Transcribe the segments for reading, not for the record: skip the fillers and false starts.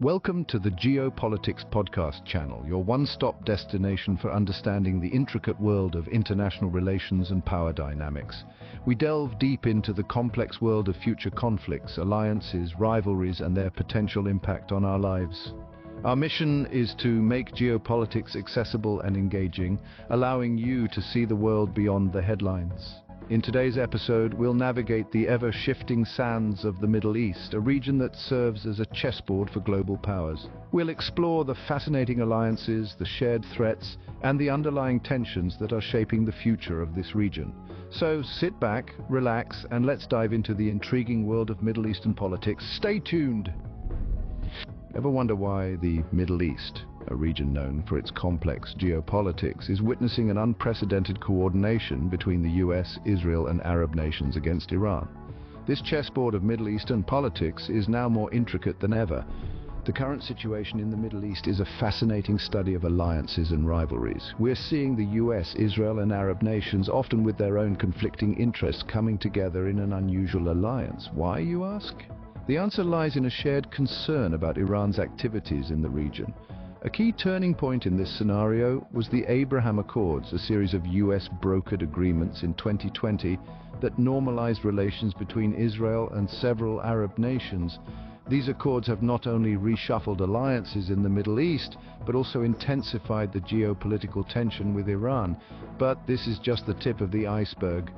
Welcome to the Geopolitics podcast channel, your one-stop destination for understanding the intricate world of international relations and power dynamics. We delve deep into the complex world of future conflicts, alliances, rivalries, and their potential impact on our lives. Our mission is to make geopolitics accessible and engaging, allowing you to see the world beyond the headlines. In today's episode, we'll navigate the ever-shifting sands of the Middle East, a region that serves as a chessboard for global powers. We'll explore the fascinating alliances, the shared threats, and the underlying tensions that are shaping the future of this region. So sit back, relax, and let's dive into the intriguing world of Middle Eastern politics. Stay tuned! Ever wonder why the Middle East, a region known for its complex geopolitics, is witnessing an unprecedented coordination between the US, Israel, and Arab nations against Iran? This chessboard of Middle Eastern politics is now more intricate than ever. The current situation in the Middle East is a fascinating study of alliances and rivalries. We're seeing the US, Israel, and Arab nations, often with their own conflicting interests, coming together in an unusual alliance. Why, you ask? The answer lies in a shared concern about Iran's activities in the region. A key turning point in this scenario was the Abraham Accords, a series of US-brokered agreements in 2020 that normalized relations between Israel and several Arab nations. These accords have not only reshuffled alliances in the Middle East, but also intensified the geopolitical tension with Iran. But this is just the tip of the iceberg.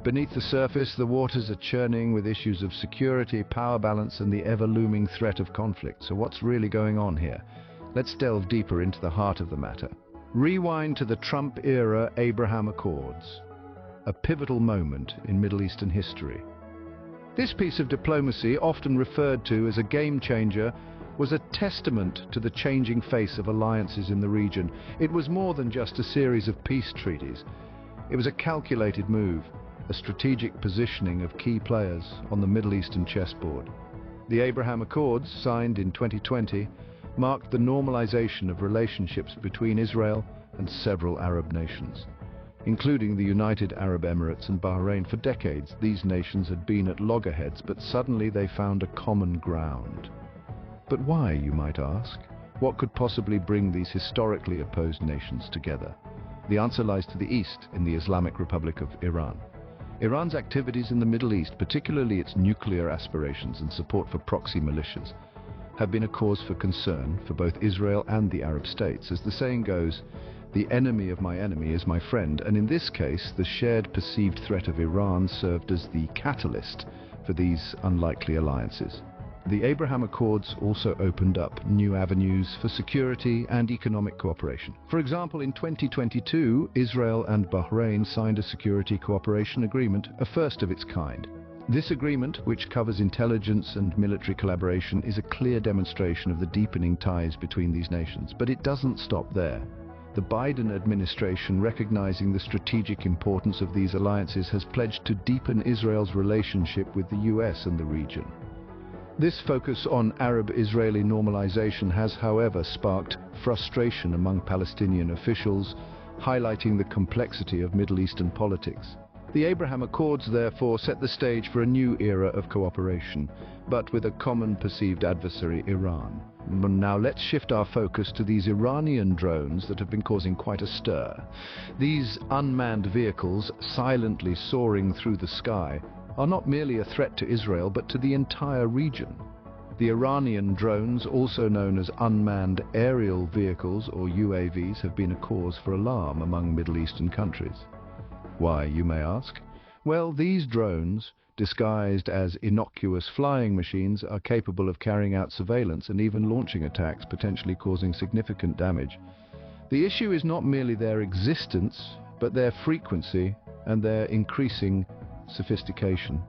Beneath the surface, the waters are churning with issues of security, power balance, and the ever-looming threat of conflict. So what's really going on here? Let's delve deeper into the heart of the matter. Rewind to the Trump-era Abraham Accords, a pivotal moment in Middle Eastern history. This piece of diplomacy, often referred to as a game-changer, was a testament to the changing face of alliances in the region. It was more than just a series of peace treaties. It was a calculated move, a strategic positioning of key players on the Middle Eastern chessboard. The Abraham Accords, signed in 2020, marked the normalization of relationships between Israel and several Arab nations, including the United Arab Emirates and Bahrain. For decades, these nations had been at loggerheads, but suddenly they found a common ground. But why, you might ask? What could possibly bring these historically opposed nations together? The answer lies to the east, in the Islamic Republic of Iran. Iran's activities in the Middle East, particularly its nuclear aspirations and support for proxy militias, have been a cause for concern for both Israel and the Arab states. As the saying goes, the enemy of my enemy is my friend, and in this case, the shared perceived threat of Iran served as the catalyst for these unlikely alliances. The Abraham Accords also opened up new avenues for security and economic cooperation. For example, in 2022, Israel and Bahrain signed a security cooperation agreement, a first of its kind. This agreement, which covers intelligence and military collaboration, is a clear demonstration of the deepening ties between these nations. But it doesn't stop there. The Biden administration, recognizing the strategic importance of these alliances, has pledged to deepen Israel's relationship with the US and the region. This focus on Arab-Israeli normalization has, however, sparked frustration among Palestinian officials, highlighting the complexity of Middle Eastern politics. The Abraham Accords, therefore, set the stage for a new era of cooperation, but with a common perceived adversary, Iran. Now let's shift our focus to these Iranian drones that have been causing quite a stir. These unmanned vehicles, silently soaring through the sky, are not merely a threat to Israel, but to the entire region. The Iranian drones, also known as unmanned aerial vehicles or UAVs, have been a cause for alarm among Middle Eastern countries. Why, you may ask? Well, these drones, disguised as innocuous flying machines, are capable of carrying out surveillance and even launching attacks, potentially causing significant damage. The issue is not merely their existence, but their frequency and their increasing sophistication.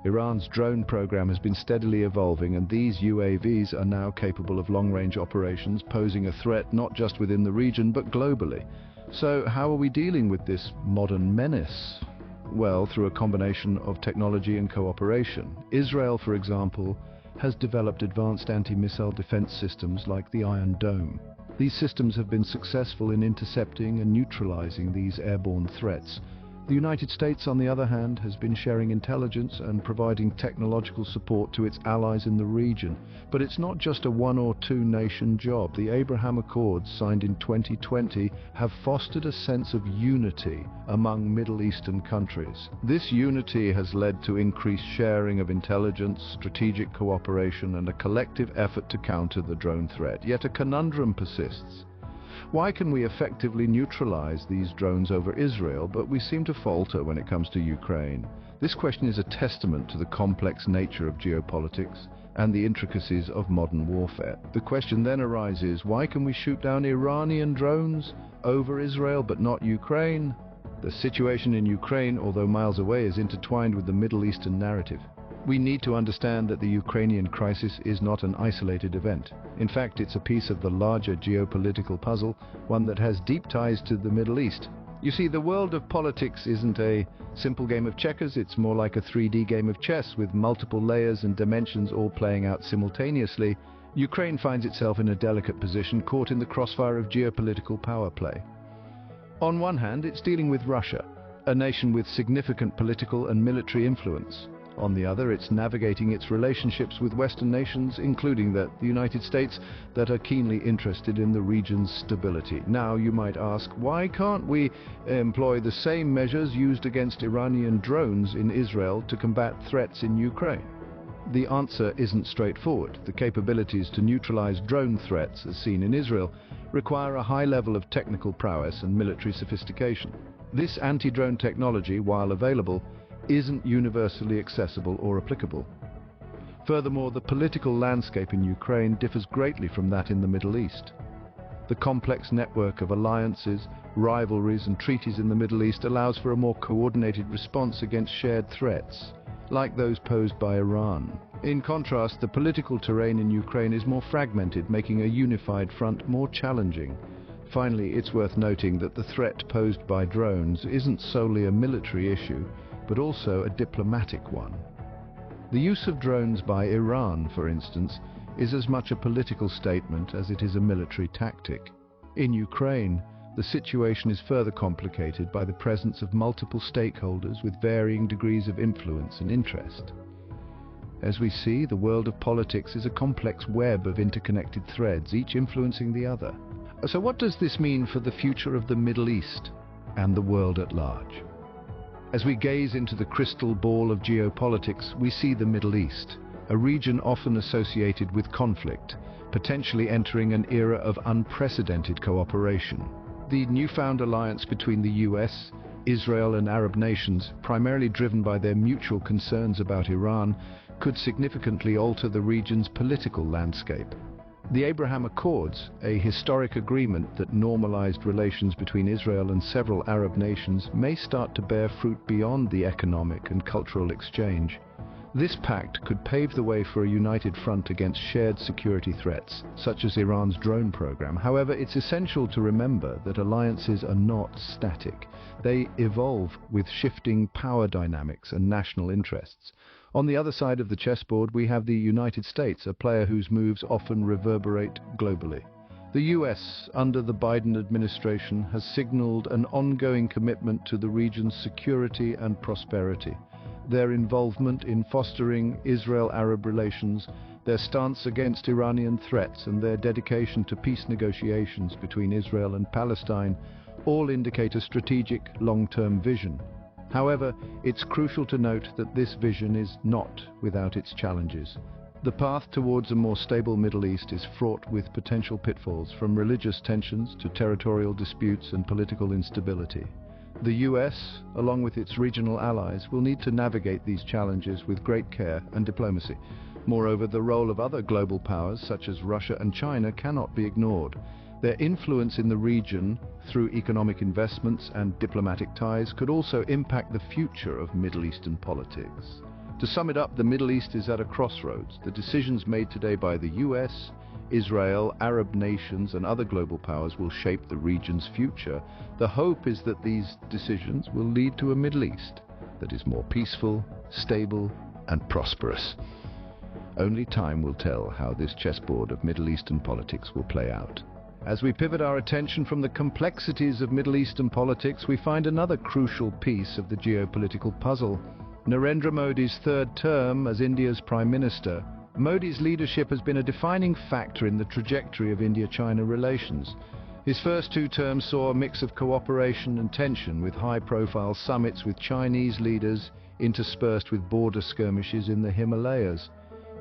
Iran's drone program has been steadily evolving, and these UAVs are now capable of long-range operations, posing a threat not just within the region but globally. So how are we dealing with this modern menace? Well, through a combination of technology and cooperation. Israel, for example, has developed advanced anti-missile defense systems like the Iron Dome. These systems have been successful in intercepting and neutralizing these airborne threats, The United States, on the other hand, has been sharing intelligence and providing technological support to its allies in the region. But it's not just a one or two nation job. The Abraham Accords, signed in 2020, have fostered a sense of unity among Middle Eastern countries. This unity has led to increased sharing of intelligence, strategic cooperation, and a collective effort to counter the drone threat. Yet a conundrum persists. Why can we effectively neutralize these drones over Israel, but we seem to falter when it comes to Ukraine? This question is a testament to the complex nature of geopolitics and the intricacies of modern warfare. The question then arises, why can we shoot down Iranian drones over Israel but not Ukraine? The situation in Ukraine, although miles away, is intertwined with the Middle Eastern narrative. We need to understand that the Ukrainian crisis is not an isolated event. In fact, it's a piece of the larger geopolitical puzzle, one that has deep ties to the Middle East. You see, the world of politics isn't a simple game of checkers, it's more like a 3D game of chess with multiple layers and dimensions all playing out simultaneously. Ukraine finds itself in a delicate position, caught in the crossfire of geopolitical power play. On one hand, it's dealing with Russia, a nation with significant political and military influence. On the other, it's navigating its relationships with Western nations, including the United States, that are keenly interested in the region's stability. Now, you might ask, why can't we employ the same measures used against Iranian drones in Israel to combat threats in Ukraine? The answer isn't straightforward. The capabilities to neutralize drone threats, as seen in Israel, require a high level of technical prowess and military sophistication. This anti-drone technology, while available, isn't universally accessible or applicable. Furthermore, the political landscape in Ukraine differs greatly from that in the Middle East. The complex network of alliances, rivalries, and treaties in the Middle East allows for a more coordinated response against shared threats, like those posed by Iran. In contrast, the political terrain in Ukraine is more fragmented, making a unified front more challenging. Finally, it's worth noting that the threat posed by drones isn't solely a military issue, but also a diplomatic one. The use of drones by Iran, for instance, is as much a political statement as it is a military tactic. In Ukraine, the situation is further complicated by the presence of multiple stakeholders with varying degrees of influence and interest. As we see, the world of politics is a complex web of interconnected threads, each influencing the other. So what does this mean for the future of the Middle East and the world at large? As we gaze into the crystal ball of geopolitics, we see the Middle East, a region often associated with conflict, potentially entering an era of unprecedented cooperation. The newfound alliance between the US, Israel, and Arab nations, primarily driven by their mutual concerns about Iran, could significantly alter the region's political landscape. The Abraham Accords, a historic agreement that normalized relations between Israel and several Arab nations, may start to bear fruit beyond the economic and cultural exchange. This pact could pave the way for a united front against shared security threats, such as Iran's drone program. However, it's essential to remember that alliances are not static. They evolve with shifting power dynamics and national interests. On the other side of the chessboard, we have the United States, a player whose moves often reverberate globally. The US, under the Biden administration, has signaled an ongoing commitment to the region's security and prosperity. Their involvement in fostering Israel-Arab relations, their stance against Iranian threats, and their dedication to peace negotiations between Israel and Palestine all indicate a strategic, long-term vision. However, it's crucial to note that this vision is not without its challenges. The path towards a more stable Middle East is fraught with potential pitfalls, from religious tensions to territorial disputes and political instability. The US, along with its regional allies, will need to navigate these challenges with great care and diplomacy. Moreover, the role of other global powers, such as Russia and China, cannot be ignored. Their influence in the region, through economic investments and diplomatic ties, could also impact the future of Middle Eastern politics. To sum it up, the Middle East is at a crossroads. The decisions made today by the US, Israel, Arab nations, and other global powers will shape the region's future. The hope is that these decisions will lead to a Middle East that is more peaceful, stable, and prosperous. Only time will tell how this chessboard of Middle Eastern politics will play out. As we pivot our attention from the complexities of Middle Eastern politics, we find another crucial piece of the geopolitical puzzle: Narendra Modi's third term as India's Prime Minister. Modi's leadership has been a defining factor in the trajectory of India-China relations. His first two terms saw a mix of cooperation and tension, with high-profile summits with Chinese leaders interspersed with border skirmishes in the Himalayas.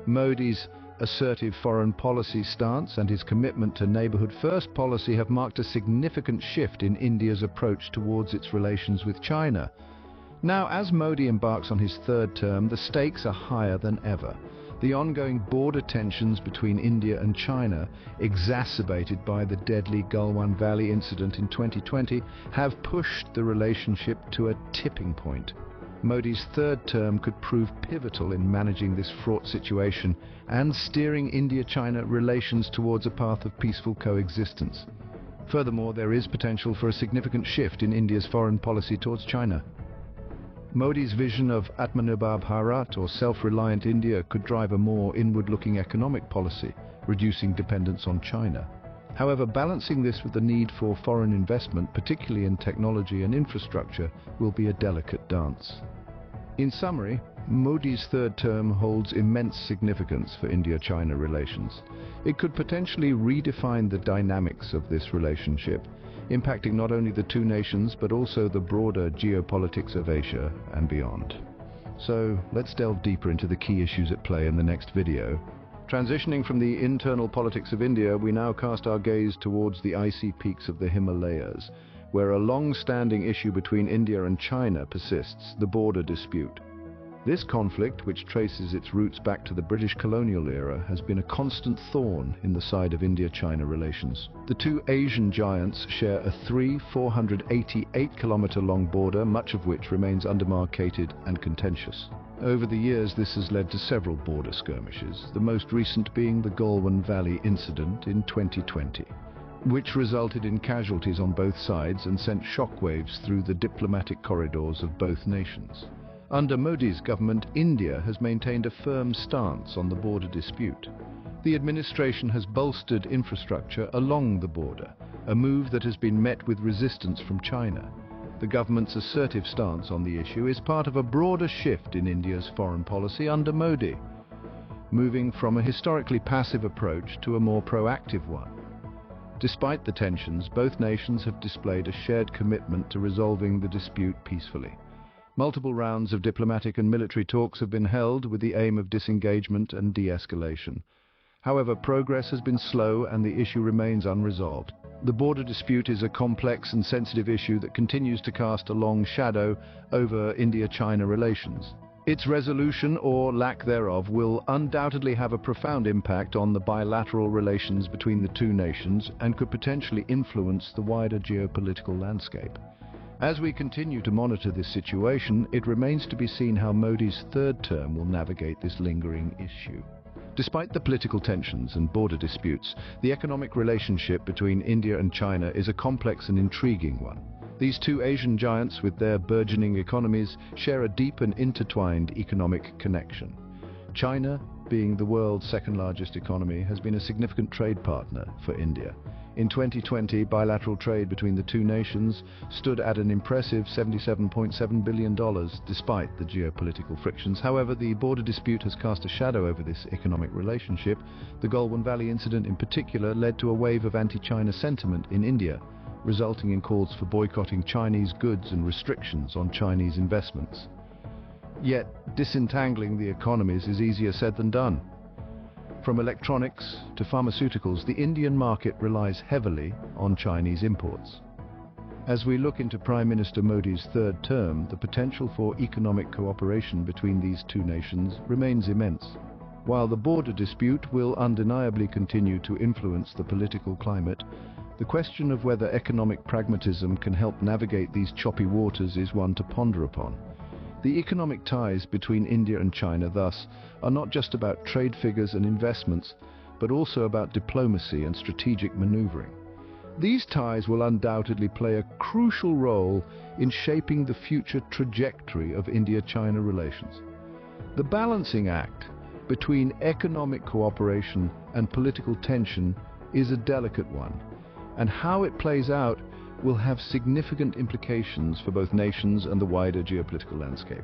Modi's assertive foreign policy stance and his commitment to neighborhood first policy have marked a significant shift in India's approach towards its relations with China. Now, as Modi embarks on his third term, the stakes are higher than ever. The ongoing border tensions between India and China, exacerbated by the deadly Galwan Valley incident in 2020, have pushed the relationship to a tipping point. Modi's third term could prove pivotal in managing this fraught situation and steering India-China relations towards a path of peaceful coexistence. Furthermore, there is potential for a significant shift in India's foreign policy towards China. Modi's vision of Atmanirbhar Bharat, or self-reliant India, could drive a more inward-looking economic policy, reducing dependence on China. However, balancing this with the need for foreign investment, particularly in technology and infrastructure, will be a delicate dance. In summary, Modi's third term holds immense significance for India-China relations. It could potentially redefine the dynamics of this relationship, impacting not only the two nations but also the broader geopolitics of Asia and beyond. So, let's delve deeper into the key issues at play in the next video. Transitioning from the internal politics of India, we now cast our gaze towards the icy peaks of the Himalayas, where a long-standing issue between India and China persists: the border dispute. This conflict, which traces its roots back to the British colonial era, has been a constant thorn in the side of India-China relations. The two Asian giants share a 488-kilometer-long border, much of which remains undemarcated and contentious. Over the years, this has led to several border skirmishes, the most recent being the Galwan Valley incident in 2020, which resulted in casualties on both sides and sent shockwaves through the diplomatic corridors of both nations. Under Modi's government, India has maintained a firm stance on the border dispute. The administration has bolstered infrastructure along the border, a move that has been met with resistance from China. The government's assertive stance on the issue is part of a broader shift in India's foreign policy under Modi, moving from a historically passive approach to a more proactive one. Despite the tensions, both nations have displayed a shared commitment to resolving the dispute peacefully. Multiple rounds of diplomatic and military talks have been held with the aim of disengagement and de-escalation. However, progress has been slow and the issue remains unresolved. The border dispute is a complex and sensitive issue that continues to cast a long shadow over India-China relations. Its resolution, or lack thereof, will undoubtedly have a profound impact on the bilateral relations between the two nations and could potentially influence the wider geopolitical landscape. As we continue to monitor this situation, it remains to be seen how Modi's third term will navigate this lingering issue. Despite the political tensions and border disputes, the economic relationship between India and China is a complex and intriguing one. These two Asian giants, with their burgeoning economies, share a deep and intertwined economic connection. China, being the world's second-largest economy, has been a significant trade partner for India. In 2020, bilateral trade between the two nations stood at an impressive $77.7 billion, despite the geopolitical frictions. However, the border dispute has cast a shadow over this economic relationship. The Galwan Valley incident in particular led to a wave of anti-China sentiment in India, resulting in calls for boycotting Chinese goods and restrictions on Chinese investments. Yet, disentangling the economies is easier said than done. From electronics to pharmaceuticals, the Indian market relies heavily on Chinese imports. As we look into Prime Minister Modi's third term, the potential for economic cooperation between these two nations remains immense. While the border dispute will undeniably continue to influence the political climate, the question of whether economic pragmatism can help navigate these choppy waters is one to ponder upon. The economic ties between India and China, thus, are not just about trade figures and investments, but also about diplomacy and strategic maneuvering. These ties will undoubtedly play a crucial role in shaping the future trajectory of India-China relations. The balancing act between economic cooperation and political tension is a delicate one, and how it plays out will have significant implications for both nations and the wider geopolitical landscape.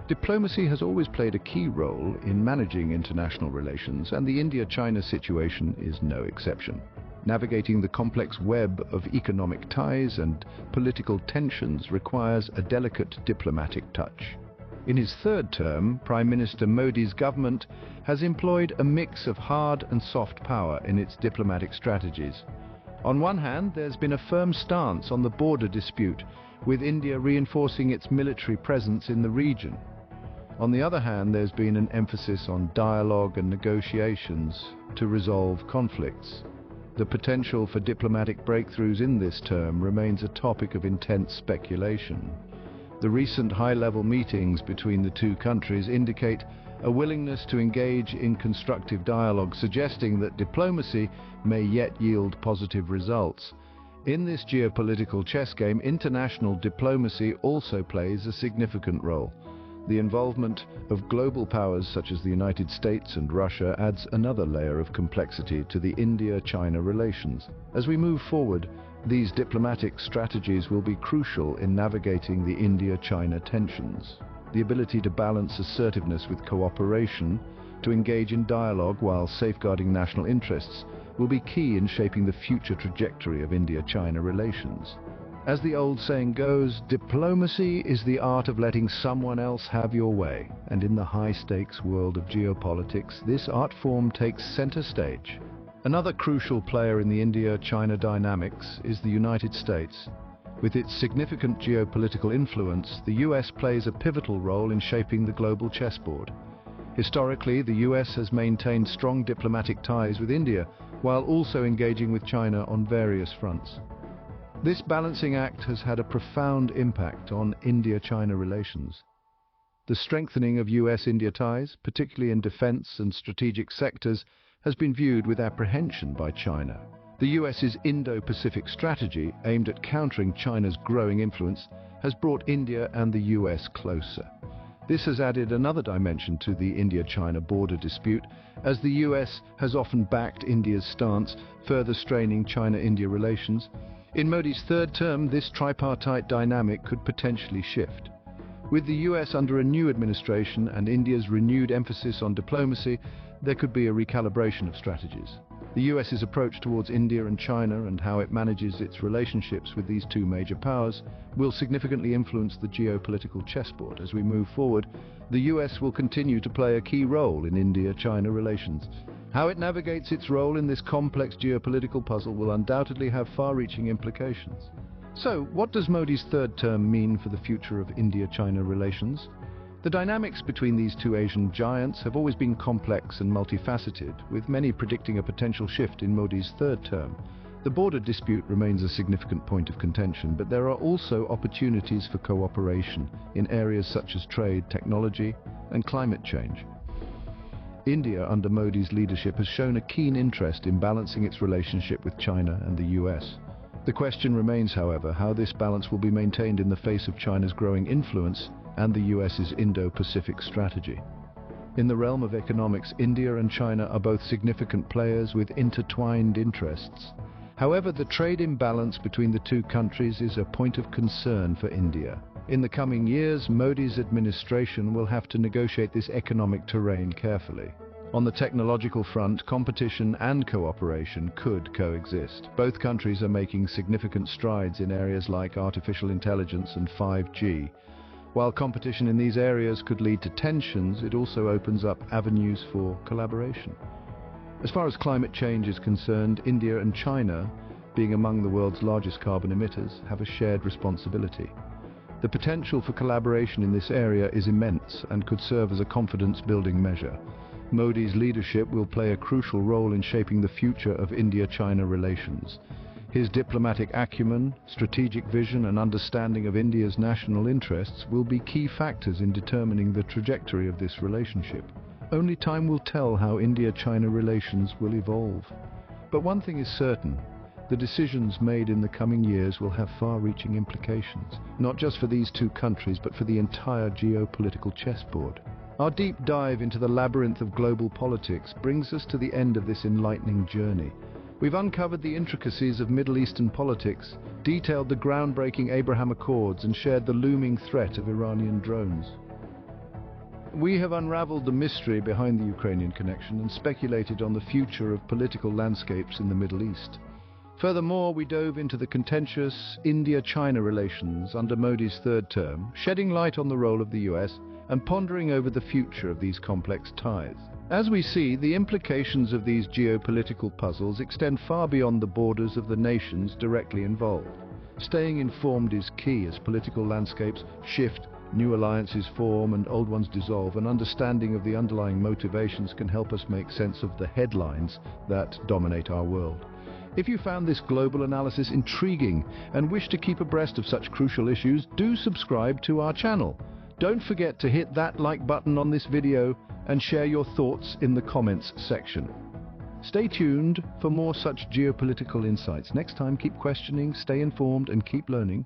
Diplomacy has always played a key role in managing international relations, and the India-China situation is no exception. Navigating the complex web of economic ties and political tensions requires a delicate diplomatic touch. In his third term, Prime Minister Modi's government has employed a mix of hard and soft power in its diplomatic strategies. On one hand, there's been a firm stance on the border dispute, with India reinforcing its military presence in the region. On the other hand, there's been an emphasis on dialogue and negotiations to resolve conflicts. The potential for diplomatic breakthroughs in this term remains a topic of intense speculation. The recent high-level meetings between the two countries indicate a willingness to engage in constructive dialogue, suggesting that diplomacy may yet yield positive results. In this geopolitical chess game, international diplomacy also plays a significant role. The involvement of global powers such as the United States and Russia adds another layer of complexity to the India-China relations. As we move forward, these diplomatic strategies will be crucial in navigating the India-China tensions. The ability to balance assertiveness with cooperation, to engage in dialogue while safeguarding national interests, will be key in shaping the future trajectory of India-China relations. As the old saying goes, diplomacy is the art of letting someone else have your way, and in the high-stakes world of geopolitics, this art form takes center stage. Another crucial player in the India-China dynamics is the United States. With its significant geopolitical influence, the US plays a pivotal role in shaping the global chessboard. Historically, the US has maintained strong diplomatic ties with India, while also engaging with China on various fronts. This balancing act has had a profound impact on India-China relations. The strengthening of US-India ties, particularly in defense and strategic sectors, has been viewed with apprehension by China. The US's Indo-Pacific strategy, aimed at countering China's growing influence, has brought India and the US closer. This has added another dimension to the India-China border dispute, as the US has often backed India's stance, further straining China-India relations. In Modi's third term, this tripartite dynamic could potentially shift. With the US under a new administration and India's renewed emphasis on diplomacy, there could be a recalibration of strategies. The US's approach towards India and China and how it manages its relationships with these two major powers will significantly influence the geopolitical chessboard. As we move forward, the US will continue to play a key role in India-China relations. How it navigates its role in this complex geopolitical puzzle will undoubtedly have far-reaching implications. So, what does Modi's third term mean for the future of India-China relations? The dynamics between these two Asian giants have always been complex and multifaceted, with many predicting a potential shift in Modi's third term. The border dispute remains a significant point of contention, but there are also opportunities for cooperation in areas such as trade, technology, and climate change. India, under Modi's leadership, has shown a keen interest in balancing its relationship with China and the US. The question remains, however, how this balance will be maintained in the face of China's growing influence and the US's Indo-Pacific strategy. In the realm of economics, India and China are both significant players with intertwined interests. However, the trade imbalance between the two countries is a point of concern for India. In the coming years, Modi's administration will have to negotiate this economic terrain carefully. On the technological front, competition and cooperation could coexist. Both countries are making significant strides in areas like artificial intelligence and 5G. While competition in these areas could lead to tensions, it also opens up avenues for collaboration. As far as climate change is concerned, India and China, being among the world's largest carbon emitters, have a shared responsibility. The potential for collaboration in this area is immense and could serve as a confidence-building measure. Modi's leadership will play a crucial role in shaping the future of India-China relations. His diplomatic acumen, strategic vision, and understanding of India's national interests will be key factors in determining the trajectory of this relationship. Only time will tell how India-China relations will evolve. But one thing is certain: the decisions made in the coming years will have far-reaching implications, not just for these two countries, but for the entire geopolitical chessboard. Our deep dive into the labyrinth of global politics brings us to the end of this enlightening journey. We've uncovered the intricacies of Middle Eastern politics, detailed the groundbreaking Abraham Accords, and shared the looming threat of Iranian drones. We have unraveled the mystery behind the Ukrainian connection and speculated on the future of political landscapes in the Middle East. Furthermore, we dove into the contentious India-China relations under Modi's third term, shedding light on the role of the US and pondering over the future of these complex ties. As we see, the implications of these geopolitical puzzles extend far beyond the borders of the nations directly involved. Staying informed is key as political landscapes shift, new alliances form, and old ones dissolve. An understanding of the underlying motivations can help us make sense of the headlines that dominate our world. If you found this global analysis intriguing and wish to keep abreast of such crucial issues, do subscribe to our channel. Don't forget to hit that like button on this video and share your thoughts in the comments section. Stay tuned for more such geopolitical insights. Next time, keep questioning, stay informed, and keep learning.